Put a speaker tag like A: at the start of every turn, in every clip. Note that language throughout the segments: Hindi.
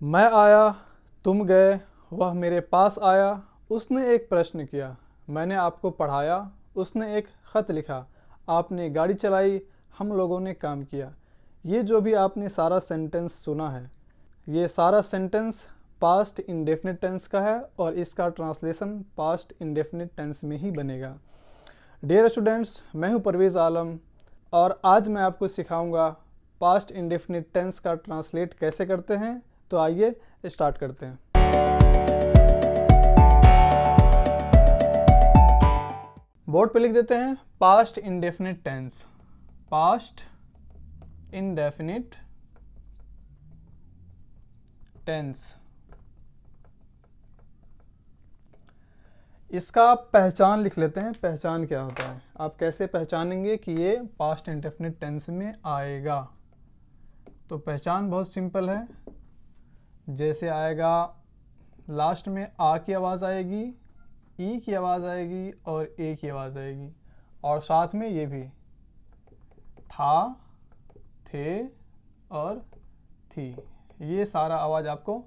A: मैं आया, तुम गए, वह मेरे पास आया, उसने एक प्रश्न किया, मैंने आपको पढ़ाया, उसने एक ख़त लिखा, आपने गाड़ी चलाई, हम लोगों ने काम किया। ये जो भी आपने सारा सेंटेंस सुना है, ये सारा सेंटेंस पास्ट इंडेफिनिट टेंस का है और इसका ट्रांसलेशन पास्ट इंडेफिनिट टेंस में ही बनेगा। डियर स्टूडेंट्स, मैं हूं परवेज़ आलम और आज मैं आपको सिखाऊंगा पास्ट इंडेफिनिट टेंस का ट्रांसलेट कैसे करते हैं। तो आइए स्टार्ट करते हैं। बोर्ड पे लिख देते हैं past indefinite tense. Past indefinite tense. इसका पहचान लिख लेते हैं। पहचान क्या होता है, आप कैसे पहचानेंगे कि ये पास्ट इंडेफिनिट टेंस में आएगा। तो पहचान बहुत सिंपल है। जैसे आएगा, लास्ट में आ की आवाज़ आएगी, ई की आवाज़ आएगी और ए की आवाज़ आएगी, और साथ में ये भी था, थे और थी। ये सारा आवाज़ आपको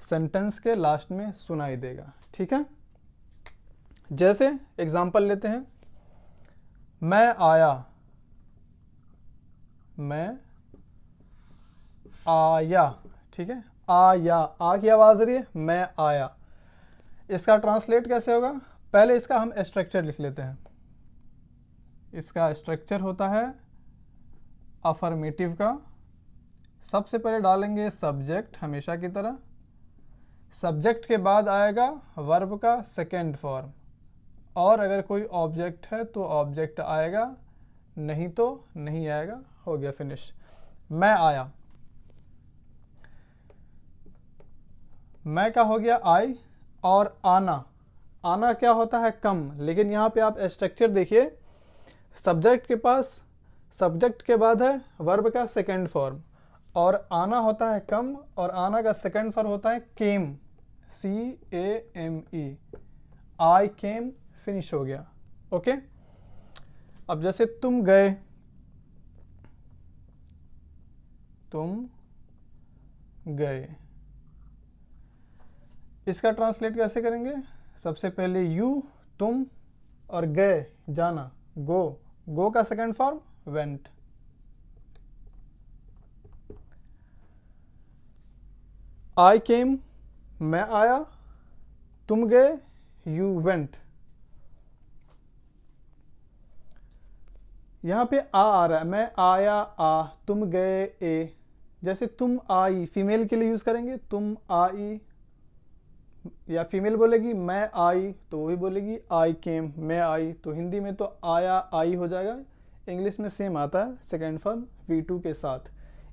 A: सेंटेंस के लास्ट में सुनाई देगा। ठीक है। जैसे एग्जाम्पल लेते हैं, मैं आया, मैं आया। ठीक है, आया, आ की आवाज़ आ रही है, मैं आया। इसका ट्रांसलेट कैसे होगा, पहले इसका हम स्ट्रक्चर लिख लेते हैं। इसका स्ट्रक्चर होता है अफर्मेटिव का। सबसे पहले डालेंगे सब्जेक्ट, हमेशा की तरह। सब्जेक्ट के बाद आएगा वर्ब का सेकेंड फॉर्म, और अगर कोई ऑब्जेक्ट है तो ऑब्जेक्ट आएगा, नहीं तो नहीं आएगा। हो गया, फिनिश। मैं आया, मैं का हो गया आई, और आना, आना क्या होता है, कम। लेकिन यहाँ पे आप स्ट्रक्चर देखिए, सब्जेक्ट के पास सब्जेक्ट के बाद है वर्ब का सेकेंड फॉर्म, और आना होता है कम, और आना का सेकेंड फॉर्म होता है केम, CAME। आई केम, फिनिश हो गया। ओके। अब जैसे तुम गए, तुम गए, इसका ट्रांसलेट कैसे करेंगे। सबसे पहले यू, तुम, और गए, जाना, गो। गो का सेकंड फॉर्म वेंट। आई केम, मैं आया, तुम गए, यू वेंट। यहाँ पे आ रहा है, मैं आया, आ, तुम गए, ए। जैसे तुम आई, फीमेल के लिए यूज़ करेंगे, तुम आई, या फीमेल बोलेगी मैं आई तो वही बोलेगी आई केम, मैं आई। तो हिंदी में तो आया, आई हो जाएगा। इंग्लिश में सेम आता है, सेकेंड फॉर्म V2 के साथ।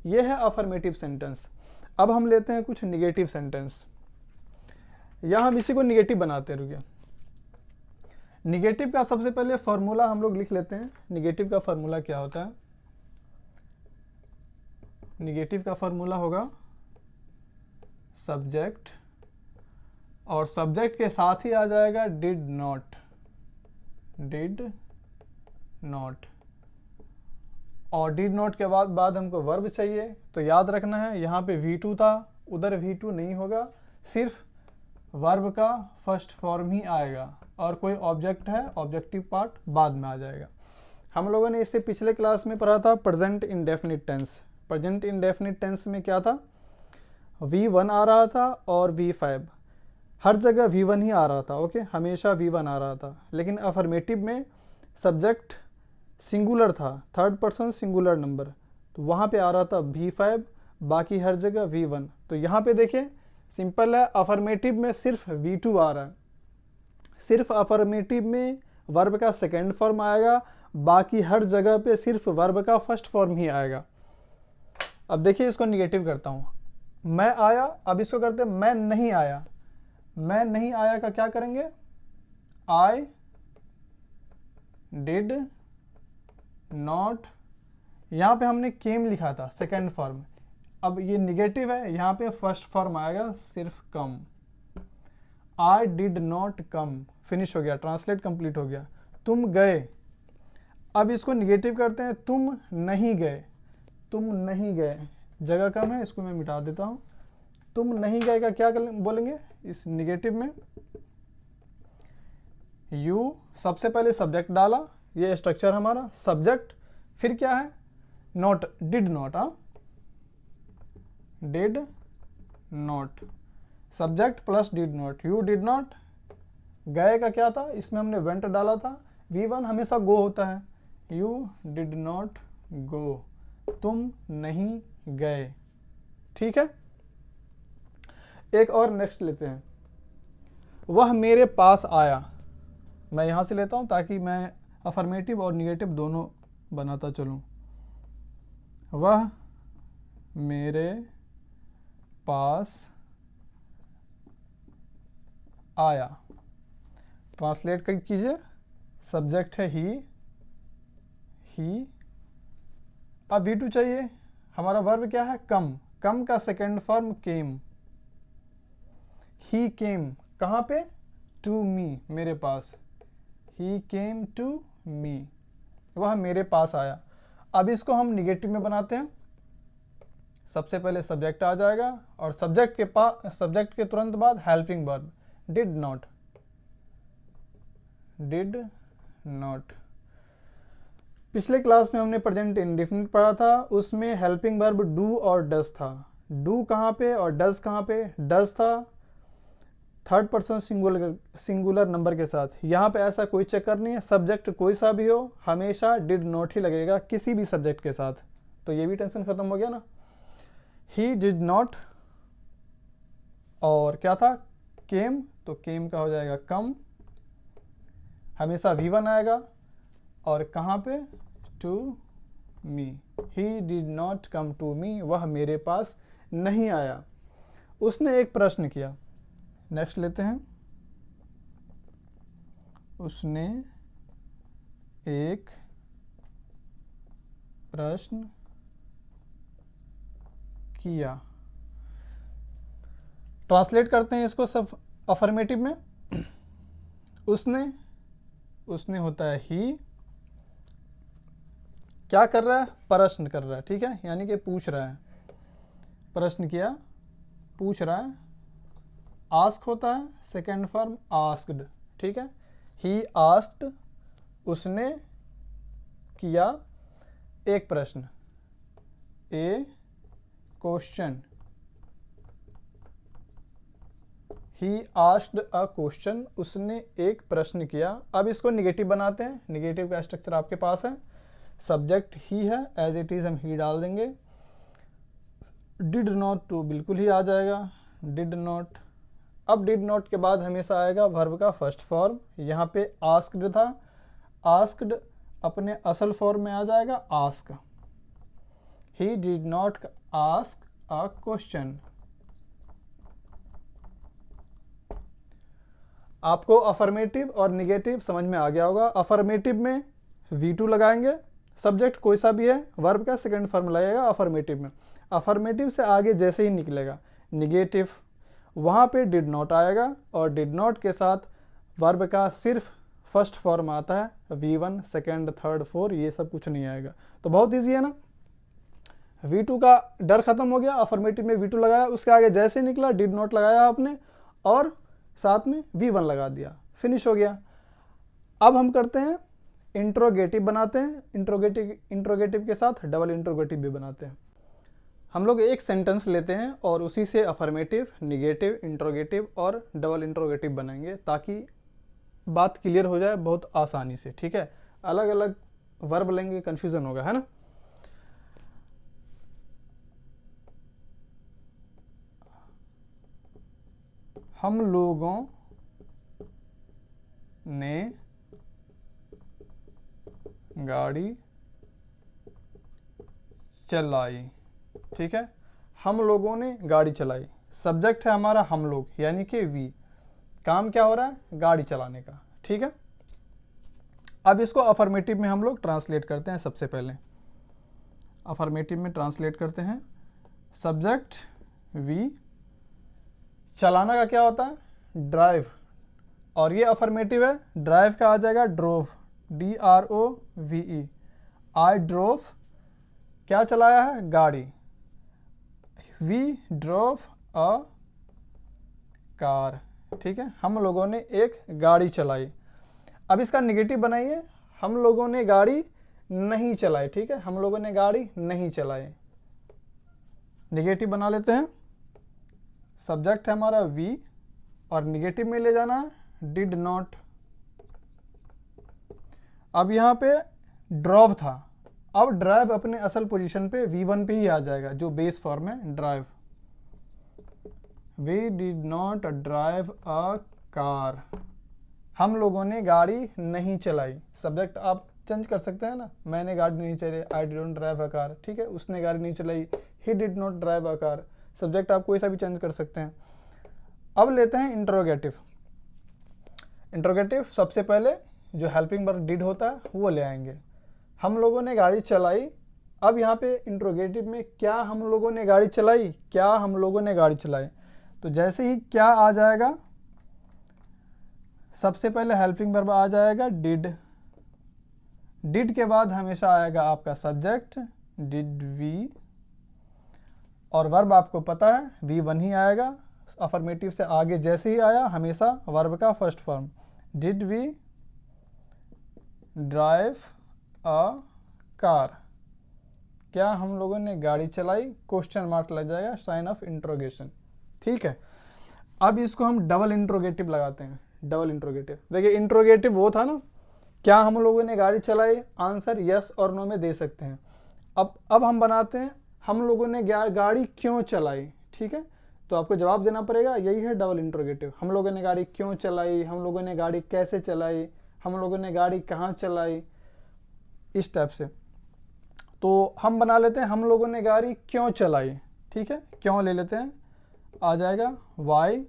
A: ये है अफर्मेटिव सेंटेंस। अब हम लेते हैं कुछ निगेटिव सेंटेंस। यहाँ हम इसी को निगेटिव बनाते हैं। रुकिए, निगेटिव का सबसे पहले फॉर्मूला हम लोग लिख लेते हैं। निगेटिव का फॉर्मूला क्या होता है, निगेटिव का फॉर्मूला होगा सब्जेक्ट, और सब्जेक्ट के साथ ही आ जाएगा डिड नॉट, डिड नॉट। और डिड नॉट के बाद हमको वर्ब चाहिए। तो याद रखना है, यहाँ पे V2 था, उधर V2 नहीं होगा, सिर्फ वर्ब का फर्स्ट फॉर्म ही आएगा, और कोई ऑब्जेक्ट है, ऑब्जेक्टिव पार्ट बाद में आ जाएगा। हम लोगों ने इससे पिछले क्लास में पढ़ा था present indefinite tense. Present indefinite tense में क्या था, V1 आ रहा था और V5, हर जगह V1 ही आ रहा था। ओके, हमेशा V1 आ रहा था। लेकिन अफर्मेटिव में सब्जेक्ट सिंगुलर था, थर्ड पर्सन सिंगुलर नंबर, तो वहाँ पे आ रहा था V5, बाकी हर जगह V1। तो यहाँ पे देखिए सिंपल है, अफर्मेटिव में सिर्फ V2 आ रहा है, सिर्फ अफर्मेटिव में वर्ब का सेकेंड फॉर्म आएगा, बाकी हर जगह पे सिर्फ वर्ब का फर्स्ट फॉर्म ही आएगा। अब देखिए, इसको निगेटिव करता हूँ। मैं आया, अब इसको करते हैं मैं नहीं आया। मैं नहीं आया का क्या करेंगे, आई डिड नॉट। यहाँ पे हमने केम लिखा था सेकेंड फॉर्म, अब ये निगेटिव है, यहाँ पे फर्स्ट फॉर्म आएगा सिर्फ come. I did not come, finish हो गया, ट्रांसलेट कंप्लीट हो गया। तुम गए, अब इसको निगेटिव करते हैं, तुम नहीं गए, तुम नहीं गए, जगह कम है, इसको मैं मिटा देता हूँ। तुम नहीं गए का क्या बोलेंगे इस निगेटिव में? यू, सबसे पहले सब्जेक्ट डाला, ये स्ट्रक्चर हमारा सब्जेक्ट, फिर क्या है not, did not, did not, subject plus did not, you did not, गए का क्या था, इसमें हमने वेंट डाला था, V1 हमेशा गो होता है, यू डिड नॉट गो, तुम नहीं गए। ठीक है, एक और नेक्स्ट लेते हैं, वह मेरे पास आया। मैं यहां से लेता हूं ताकि मैं अफर्मेटिव और निगेटिव दोनों बनाता चलूं। वह मेरे पास आया, ट्रांसलेट कीजिए, सब्जेक्ट है ही, अब V2 चाहिए, हमारा वर्ब क्या है कम, कम का सेकेंड फॉर्म केम, ही केम कहाँ पे, टू मी, मेरे पास, ही केम टू मी, वह मेरे पास आया। अब इसको हम निगेटिव में बनाते हैं, सबसे पहले सब्जेक्ट आ जाएगा और सब्जेक्ट के तुरंत बाद helping verb, did not, did not. पिछले क्लास में हमने प्रेजेंट इंडेफिनिट पढ़ा था, उसमें हेल्पिंग वर्ब डू और डज था। डू कहाँ पे और डज कहाँ पे, डज था थर्ड पर्सन सिंगुलर नंबर के साथ, यहाँ पे ऐसा कोई चक्कर नहीं है, सब्जेक्ट कोई सा भी हो हमेशा डिड नॉट ही लगेगा किसी भी सब्जेक्ट के साथ, तो ये भी टेंशन खत्म हो गया ना। ही डिड नॉट, और क्या था केम, तो केम का हो जाएगा कम, हमेशा V1 आएगा, और कहाँ पे to me, he did not come to me, वह मेरे पास नहीं आया, उसने एक प्रश्न किया। नेक्स्ट लेते हैं, उसने एक प्रश्न किया। ट्रांसलेट करते हैं इसको सब अफर्मेटिव में। उसने होता है ही, क्या कर रहा है, प्रश्न कर रहा है, ठीक है, यानी कि पूछ रहा है, प्रश्न किया, पूछ रहा है, आस्क होता है सेकेंड फॉर्म आस्क्ड, ठीक है, ही आस्क्ड, उसने किया एक प्रश्न, a question, he asked a question, उसने एक प्रश्न किया। अब इसको निगेटिव बनाते हैं, निगेटिव का स्ट्रक्चर आपके पास है, सब्जेक्ट ही है, एज इट इज हम ही डाल देंगे, डिड नॉट टू बिल्कुल ही आ जाएगा, डिड नॉट। अब डिड नॉट के बाद हमेशा आएगा वर्ब का फर्स्ट फॉर्म, यहाँ पे आस्क्ड था, आस्क्ड अपने असल फॉर्म में आ जाएगा ask, he did not ask a question. आपको अफर्मेटिव और निगेटिव समझ में आ गया होगा। अफर्मेटिव में V2 लगाएंगे, सब्जेक्ट कोई सा भी है, वर्ब का सेकंड फॉर्म लगेगा अफर्मेटिव में, अफर्मेटिव से आगे जैसे ही निकलेगा निगेटिव, वहाँ पे डिड नॉट आएगा, और डिड नॉट के साथ वर्ब का सिर्फ फर्स्ट फॉर्म आता है, V1 सेकेंड थर्ड फोर, ये सब कुछ नहीं आएगा। तो बहुत ईजी है ना, V2 का डर खत्म हो गया, अफर्मेटिव में V2 लगाया, उसके आगे जैसे निकला डिड नॉट लगाया आपने, और साथ में V1 लगा दिया, फिनिश हो गया। अब हम करते हैं इंट्रोगेटिव बनाते हैं, इंट्रोगेटिव के साथ डबल इंट्रोगेटिव भी बनाते हैं। हम लोग एक सेंटेंस लेते हैं और उसी से अफर्मेटिव, निगेटिव, इंट्रोगेटिव और डबल इंट्रोगेटिव बनाएंगे, ताकि बात क्लियर हो जाए बहुत आसानी से, ठीक है। अलग अलग वर्ब लेंगे कंफ्यूजन होगा, है ना। हम लोगों ने गाड़ी चलाई, ठीक है, हम लोगों ने गाड़ी चलाई, सब्जेक्ट है हमारा हम लोग, यानी कि वी, काम क्या हो रहा है, गाड़ी चलाने का, ठीक है। अब इसको अफर्मेटिव में हम लोग ट्रांसलेट करते हैं। सबसे पहले अफर्मेटिव में ट्रांसलेट करते हैं, सब्जेक्ट वी, चलाना का क्या होता है, ड्राइव, और ये अफर्मेटिव है, ड्राइव का आ जाएगा ड्रोव, DROVE, आई ड्रोव, क्या चलाया है, गाड़ी, वी ड्रोव अ कार। ठीक है, हम लोगों ने एक गाड़ी चलाई। अब इसका निगेटिव बनाइए, हम लोगों ने गाड़ी नहीं चलाई। ठीक है, हम लोगों ने गाड़ी नहीं चलाई, निगेटिव बना लेते हैं। सब्जेक्ट है हमारा वी और निगेटिव में ले जाना है डिड नॉट। अब यहाँ पे ड्राइव था, अब ड्राइव अपने असल पोजीशन पे V1 पे ही आ जाएगा जो बेस फॉर्म है drive. We did not drive a car, हम लोगों ने गाड़ी नहीं चलाई। सब्जेक्ट आप चेंज कर सकते हैं ना, मैंने गाड़ी नहीं चलाई, I didn't drive a car. ठीक है, उसने गाड़ी नहीं चलाई, ही did not drive a car. Subject आप कोई सा भी चेंज कर सकते हैं। अब लेते हैं इंट्रोगेटिव। इंट्रोगेटिव सबसे पहले जो हेल्पिंग वर्ब डिड होता है वो ले आएंगे। हम लोगों ने गाड़ी चलाई, अब यहाँ पे इंट्रोगेटिव में क्या हम लोगों ने गाड़ी चलाई, क्या हम लोगों ने गाड़ी चलाई। तो जैसे ही क्या आ जाएगा, सबसे पहले हेल्पिंग वर्ब आ जाएगा डिड। डिड के बाद हमेशा आएगा आपका सब्जेक्ट डिड वी, और वर्ब आपको पता है V1 ही आएगा। अफर्मेटिव से आगे जैसे ही आया हमेशा वर्ब का first form. Did we drive a car, क्या हम लोगों ने गाड़ी चलाई, क्वेश्चन मार्क लग जाएगा, साइन ऑफ इंट्रोगेशन। ठीक है, अब इसको हम डबल इंट्रोगेटिव लगाते हैं। डबल इंट्रोगेटिव देखिए, इंट्रोगेटिव वो था ना, क्या हम लोगों ने गाड़ी चलाई, आंसर यस और नो में दे सकते हैं। अब हम बनाते हैं हम लोगों ने गाड़ी क्यों चलाई। ठीक है, तो आपको जवाब देना पड़ेगा, यही है डबल इंट्रोगेटिव। हम लोगों ने गाड़ी क्यों चलाई, हम लोगों ने गाड़ी कैसे चलाई, हम लोगों ने गाड़ी कहाँ चलाई, इस टाइप से। तो हम बना लेते हैं हम लोगों ने गाड़ी क्यों चलाई। ठीक है, क्यों ले लेते हैं, आ जाएगा वाई,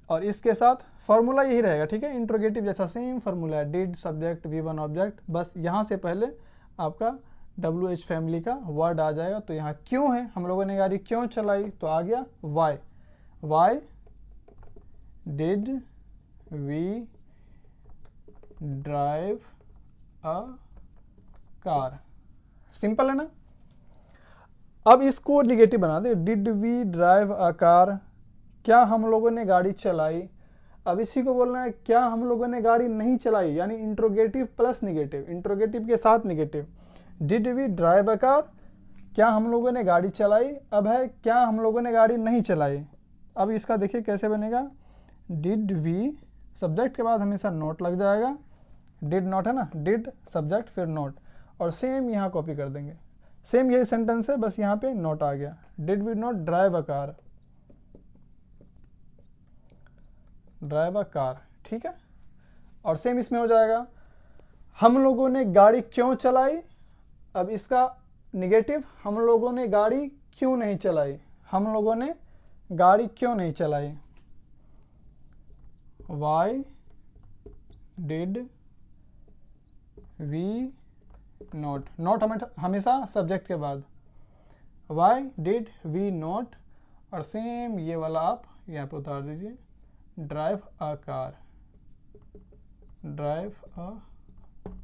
A: और इसके साथ फॉर्मूला यही रहेगा। ठीक है, इंट्रोगेटिव जैसा सेम फॉर्मूला है, डिड सब्जेक्ट V1 ऑब्जेक्ट, बस यहाँ से पहले आपका WH फैमिली का वर्ड आ जाएगा। तो यहाँ क्यों है, हम लोगों ने गाड़ी क्यों चलाई, तो आ गया why. Why did we drive a car. Simple है ना। अब इसको निगेटिव बना दे, did we drive a car, क्या हम लोगों ने गाड़ी चलाई। अब इसी को बोलना है क्या हम लोगों ने गाड़ी नहीं चलाई, यानी इंट्रोगेटिव प्लस निगेटिव, इंट्रोगेटिव के साथ negative. Did we drive a car, क्या हम लोगों ने गाड़ी चलाई। अब है क्या हम लोगों ने गाड़ी नहीं चलाई। अब इसका देखिए कैसे बनेगा, डिड वी सब्जेक्ट के बाद हमेशा नोट लग जाएगा, डिड नॉट है ना, डिड सब्जेक्ट फिर नोट, और सेम यहाँ कॉपी कर देंगे। सेम यही सेंटेंस है, बस यहाँ पे नोट आ गया, did we not drive a car, drive a car. ठीक है, और सेम इसमें हो जाएगा हम लोगों ने गाड़ी क्यों चलाई। अब इसका निगेटिव, हम लोगों ने गाड़ी क्यों नहीं चलाई, हम लोगों ने गाड़ी क्यों नहीं चलाई। Why did we not, not हमेशा सब्जेक्ट के बाद, वाई डिड वी नॉट, और सेम ये वाला आप यहाँ पे उतार दीजिए, drive a car, drive a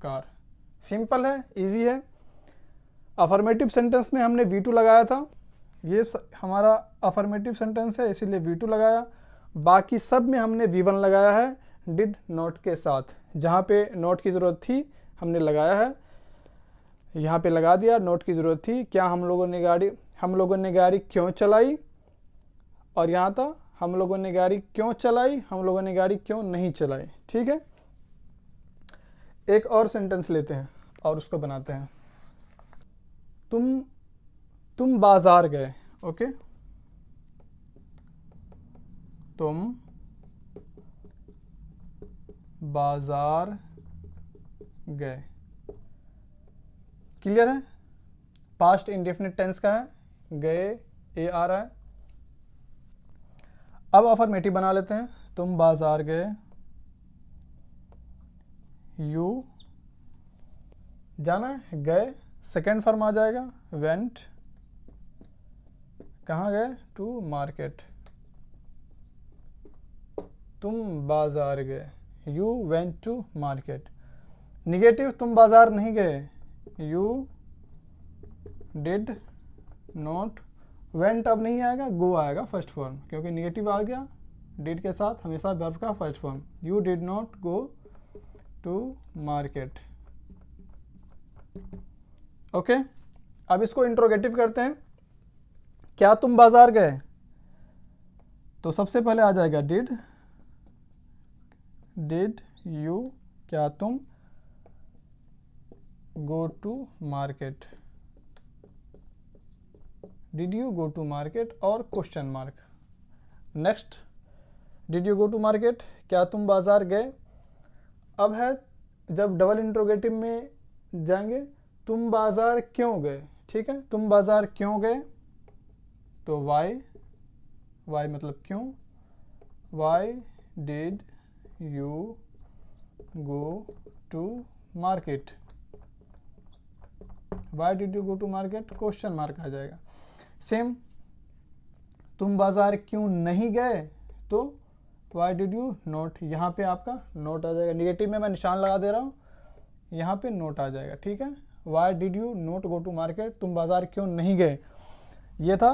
A: car. Simple है, इजी है। अफर्मेटिव सेंटेंस में हमने V2 लगाया था, ये हमारा अफर्मेटिव सेंटेंस है इसीलिए V2 लगाया। बाकी सब में हमने V1 लगाया है डिड नॉट के साथ, जहाँ पे नोट की ज़रूरत थी हमने लगाया है, यहाँ पे लगा दिया, नोट की ज़रूरत थी। क्या हम लोगों ने गाड़ी क्यों चलाई, और यहाँ था हम लोगों ने गाड़ी क्यों चलाई, हम लोगों ने गाड़ी क्यों नहीं चलाई। ठीक है, एक और सेंटेंस लेते हैं और उसको बनाते हैं। तुम बाजार गए। ओके, तुम बाजार गए। क्लियर है, पास्ट इंडेफिनिट टेंस का है, गए ए आ रहा है। अब अफर्मेटिव बना लेते हैं, तुम बाजार गए, यू जाना है, गए, सेकेंड फॉर्म आ जाएगा वेंट, कहाँ गए, टू मार्केट। तुम बाजार गए, you went to market. Negative, तुम बाजार नहीं गए, यू डिड नॉट वेंट अब नहीं आएगा, गो आएगा फर्स्ट फॉर्म, क्योंकि निगेटिव आ गया डिड के साथ, हमेशा वर्ब का first form. You did not go to market. Okay, अब इसको इंट्रोगेटिव करते हैं। क्या तुम बाजार गए? तो सबसे पहले आ जाएगा डिड यू, क्या तुम go to market, did you go to market और question mark. Next, did you go to market, क्या तुम बाजार गए। अब है जब डबल इंट्रोगेटिव में जाएंगे, तुम बाजार क्यों गए, ठीक है, तुम बाजार क्यों गए, तो वाई मतलब क्यों, why did you go to market, why did you go to market, question mark आ जाएगा। सेम, तुम बाजार क्यों नहीं गए, तो वाई डिड यू नोट, यहाँ पे आपका नोट आ जाएगा, निगेटिव में मैं निशान लगा दे रहा हूँ, यहाँ पे नोट आ जाएगा, ठीक है। Why did you not go to market, तुम बाजार क्यों नहीं गए। ये था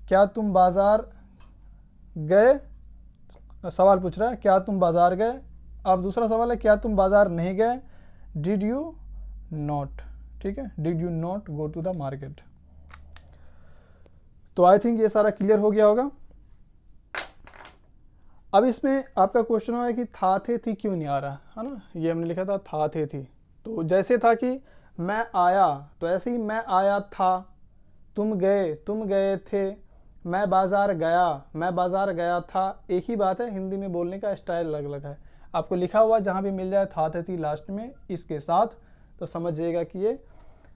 A: क्या तुम बाजार गए, सवाल पूछ रहा है क्या तुम बाजार गए। अब दूसरा सवाल है क्या तुम बाजार नहीं गए, डिड यू नॉट, ठीक है, did you not go to the market. तो आई थिंक ये सारा क्लियर हो गया होगा। अब इसमें आपका क्वेश्चन है कि था थे थी क्यों नहीं आ रहा है ना, ये हमने लिखा था था थे थी। तो जैसे था कि मैं आया, तो ऐसे ही मैं आया था, तुम गए थे, मैं बाजार गया था, एक ही बात है, हिंदी में बोलने का स्टाइल अलग अलग है। आपको लिखा हुआ जहाँ भी मिल जाए था थे थी लास्ट में इसके साथ, तो समझ जाइएगा कि ये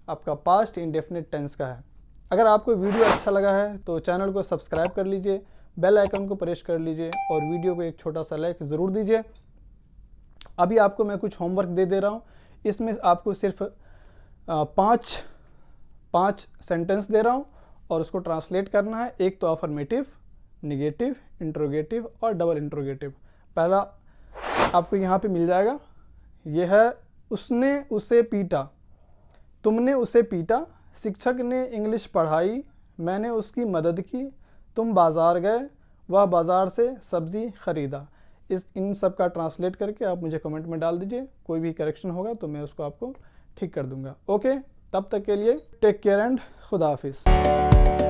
A: आपका पास्ट इंडेफिनिट टेंस का है। अगर आपको वीडियो अच्छा लगा है तो चैनल को सब्सक्राइब कर लीजिए, बेल आइकन को प्रेस कर लीजिए और वीडियो को एक छोटा सा लाइक ज़रूर दीजिए। अभी आपको मैं कुछ होमवर्क दे रहा हूँ, इसमें आपको सिर्फ पाँच सेंटेंस दे रहा हूँ और उसको ट्रांसलेट करना है। एक तो अफर्मेटिव, निगेटिव, इंट्रोगेटिव और डबल इंट्रोगेटिव। पहला आपको यहाँ पे मिल जाएगा, ये है उसने उसे पीटा, तुमने उसे पीटा, शिक्षक ने इंग्लिश पढ़ाई, मैंने उसकी मदद की, तुम बाज़ार गए, वह बाज़ार से सब्ज़ी ख़रीदा। इन सब का ट्रांसलेट करके आप मुझे कमेंट में डाल दीजिए, कोई भी करेक्शन होगा तो मैं उसको आपको ठीक कर दूंगा। ओके, तब तक के लिए टेक केयर एंड खुदा हाफिज़।